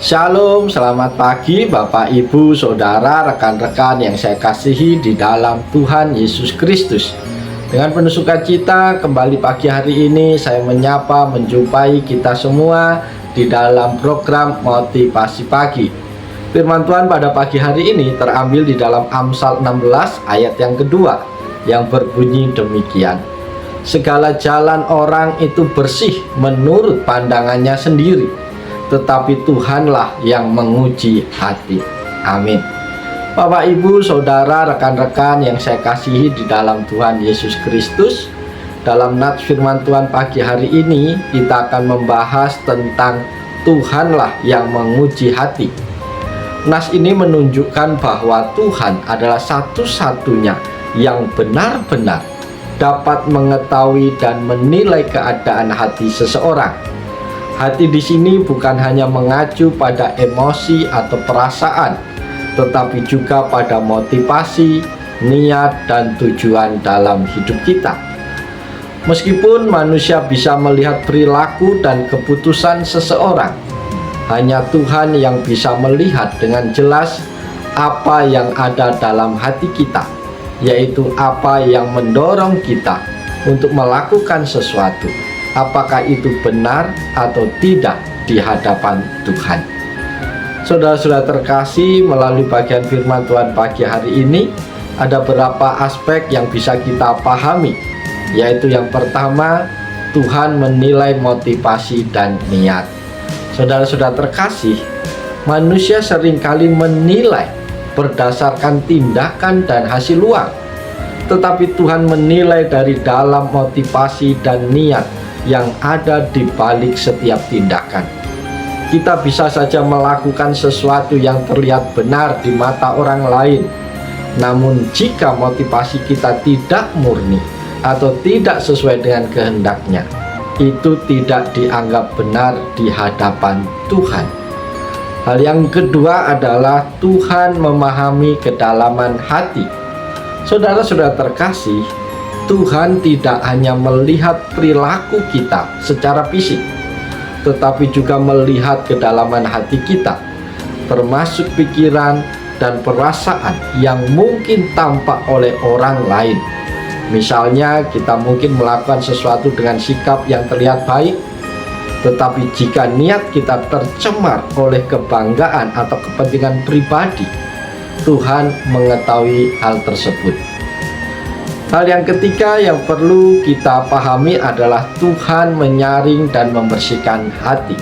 Shalom, selamat pagi Bapak, Ibu, Saudara, rekan-rekan yang saya kasihi di dalam Tuhan Yesus Kristus. Dengan penuh sukacita kembali pagi hari ini saya menyapa menjumpai kita semua di dalam program Motivasi Pagi. Firman Tuhan pada pagi hari ini terambil di dalam Amsal 16 ayat yang kedua yang berbunyi demikian. Segala jalan orang itu bersih menurut pandangannya sendiri, tetapi Tuhanlah yang menguji hati. Amin. Bapak, Ibu, Saudara, rekan-rekan yang saya kasihi di dalam Tuhan Yesus Kristus, dalam nats firman Tuhan pagi hari ini kita akan membahas tentang Tuhanlah yang menguji hati. Nas ini menunjukkan bahwa Tuhan adalah satu-satunya yang benar-benar dapat mengetahui dan menilai keadaan hati seseorang. Hati di sini bukan hanya mengacu pada emosi atau perasaan, tetapi juga pada motivasi, niat, dan tujuan dalam hidup kita. Meskipun manusia bisa melihat perilaku dan keputusan seseorang, hanya Tuhan yang bisa melihat dengan jelas apa yang ada dalam hati kita, yaitu apa yang mendorong kita untuk melakukan sesuatu. Apakah itu benar atau tidak di hadapan Tuhan. Saudara-saudara terkasih, melalui bagian firman Tuhan pagi hari ini ada beberapa aspek yang bisa kita pahami, yaitu yang pertama, Tuhan menilai motivasi dan niat. Saudara-saudara terkasih, manusia seringkali menilai berdasarkan tindakan dan hasil luar, tetapi Tuhan menilai dari dalam motivasi dan niat yang ada di balik setiap tindakan. Kita bisa saja melakukan sesuatu yang terlihat benar di mata orang lain, namun jika motivasi kita tidak murni atau tidak sesuai dengan kehendaknya, itu tidak dianggap benar di hadapan Tuhan. Hal yang kedua adalah Tuhan memahami kedalaman hati. Saudara-saudara terkasih, Tuhan tidak hanya melihat perilaku kita secara fisik, tetapi juga melihat kedalaman hati kita, termasuk pikiran dan perasaan yang mungkin tampak oleh orang lain. Misalnya, kita mungkin melakukan sesuatu dengan sikap yang terlihat baik, tetapi jika niat kita tercemar oleh kebanggaan atau kepentingan pribadi, Tuhan mengetahui hal tersebut. Hal yang ketiga yang perlu kita pahami adalah Tuhan menyaring dan membersihkan hati.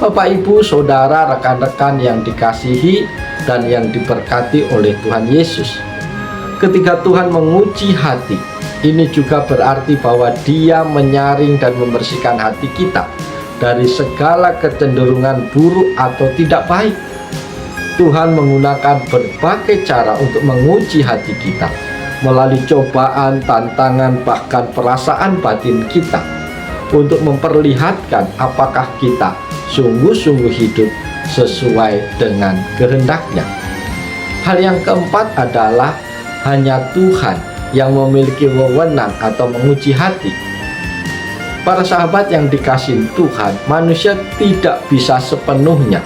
Bapak, Ibu, Saudara, rekan-rekan yang dikasihi dan yang diberkati oleh Tuhan Yesus, ketika Tuhan menguji hati, ini juga berarti bahwa Dia menyaring dan membersihkan hati kita dari segala kecenderungan buruk atau tidak baik. Tuhan menggunakan berbagai cara untuk menguji hati kita, melalui cobaan, tantangan, bahkan perasaan batin kita, untuk memperlihatkan apakah kita sungguh-sungguh hidup sesuai dengan kehendak-Nya. Hal yang keempat adalah hanya Tuhan yang memiliki wewenang atau menguji hati. Para sahabat yang dikasihi Tuhan, manusia tidak bisa sepenuhnya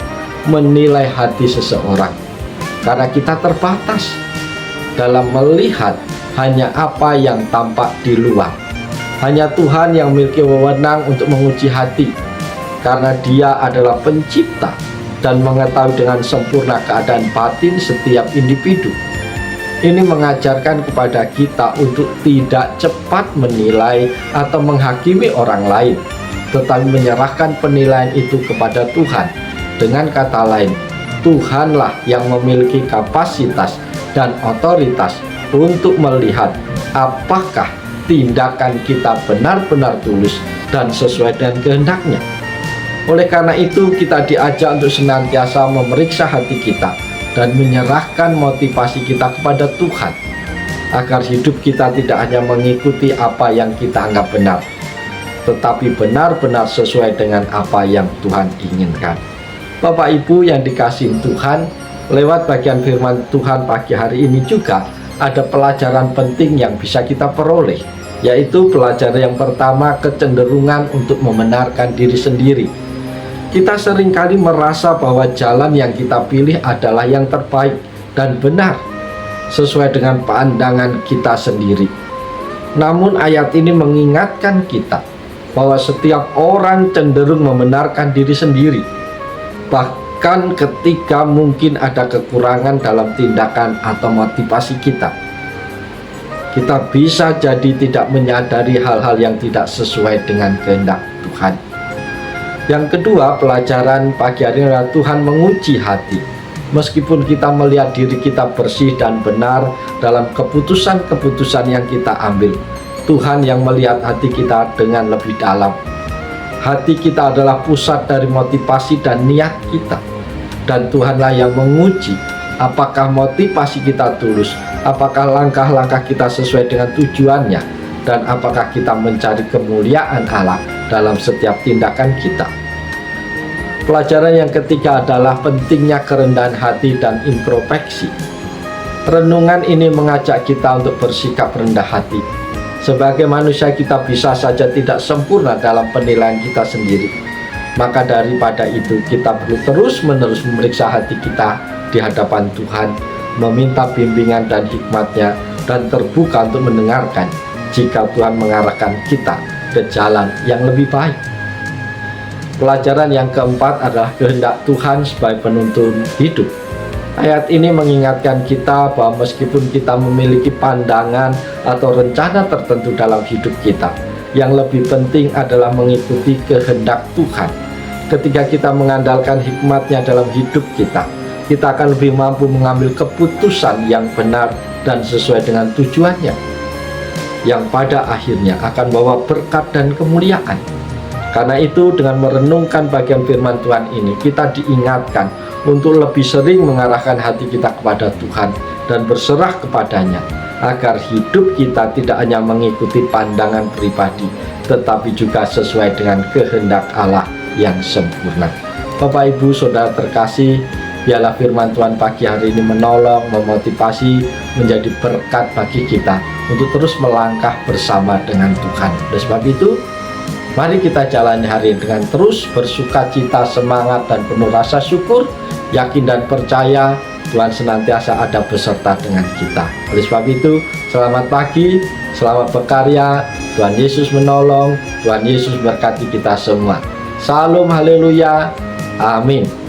menilai hati seseorang karena kita terbatas dalam melihat hanya apa yang tampak di luar. Hanya Tuhan yang memiliki wewenang untuk menguji hati, karena Dia adalah pencipta dan mengetahui dengan sempurna keadaan batin setiap individu. Ini mengajarkan kepada kita untuk tidak cepat menilai atau menghakimi orang lain, tetapi menyerahkan penilaian itu kepada Tuhan. Dengan kata lain, Tuhanlah yang memiliki kapasitas dan otoritas untuk melihat apakah tindakan kita benar-benar tulus dan sesuai dengan kehendak-Nya. Oleh karena itu, kita diajak untuk senantiasa memeriksa hati kita dan menyerahkan motivasi kita kepada Tuhan, agar hidup kita tidak hanya mengikuti apa yang kita anggap benar, tetapi benar-benar sesuai dengan apa yang Tuhan inginkan. Bapak, Ibu yang dikasihi Tuhan, lewat bagian firman Tuhan pagi hari ini juga ada pelajaran penting yang bisa kita peroleh, yaitu pelajaran yang pertama, kecenderungan untuk membenarkan diri sendiri. Kita seringkali merasa bahwa jalan yang kita pilih adalah yang terbaik dan benar sesuai dengan pandangan kita sendiri. Namun ayat ini mengingatkan kita bahwa setiap orang cenderung membenarkan diri sendiri, bahkan ketika mungkin ada kekurangan dalam tindakan atau motivasi kita. Kita bisa jadi tidak menyadari hal-hal yang tidak sesuai dengan kehendak Tuhan. Yang kedua, pelajaran pagi hari ini adalah Tuhan menguji hati. Meskipun kita melihat diri kita bersih dan benar dalam keputusan-keputusan yang kita ambil, Tuhan yang melihat hati kita dengan lebih dalam. Hati kita adalah pusat dari motivasi dan niat kita, dan Tuhanlah yang menguji apakah motivasi kita tulus, apakah langkah-langkah kita sesuai dengan tujuannya, dan apakah kita mencari kemuliaan Allah dalam setiap tindakan kita. Pelajaran yang ketiga adalah pentingnya kerendahan hati dan introspeksi. Renungan ini mengajak kita untuk bersikap rendah hati. Sebagai manusia kita bisa saja tidak sempurna dalam penilaian kita sendiri. Maka daripada itu kita perlu terus-menerus memeriksa hati kita di hadapan Tuhan, meminta bimbingan dan hikmat-Nya, dan terbuka untuk mendengarkan jika Tuhan mengarahkan kita ke jalan yang lebih baik. Pelajaran yang keempat adalah kehendak Tuhan sebagai penuntun hidup. Ayat ini mengingatkan kita bahwa meskipun kita memiliki pandangan atau rencana tertentu dalam hidup kita, yang lebih penting adalah mengikuti kehendak Tuhan. Ketika kita mengandalkan hikmat-Nya dalam hidup kita akan lebih mampu mengambil keputusan yang benar dan sesuai dengan tujuannya, yang pada akhirnya akan bawa berkat dan kemuliaan. Karena itu, dengan merenungkan bagian firman Tuhan ini, kita diingatkan untuk lebih sering mengarahkan hati kita kepada Tuhan dan berserah kepadanya, agar hidup kita tidak hanya mengikuti pandangan pribadi, tetapi juga sesuai dengan kehendak Allah yang sempurna. Bapak, Ibu, Saudara terkasih, biarlah firman Tuhan pagi hari ini menolong, memotivasi, menjadi berkat bagi kita untuk terus melangkah bersama dengan Tuhan. Oleh sebab itu, mari kita jalani hari ini dengan terus bersuka cita, semangat, dan penuh rasa syukur, yakin dan percaya Tuhan senantiasa ada beserta dengan kita. Oleh sebab itu, selamat pagi, selamat berkarya, Tuhan Yesus menolong, Tuhan Yesus berkati kita semua. Salam, haleluya, amin.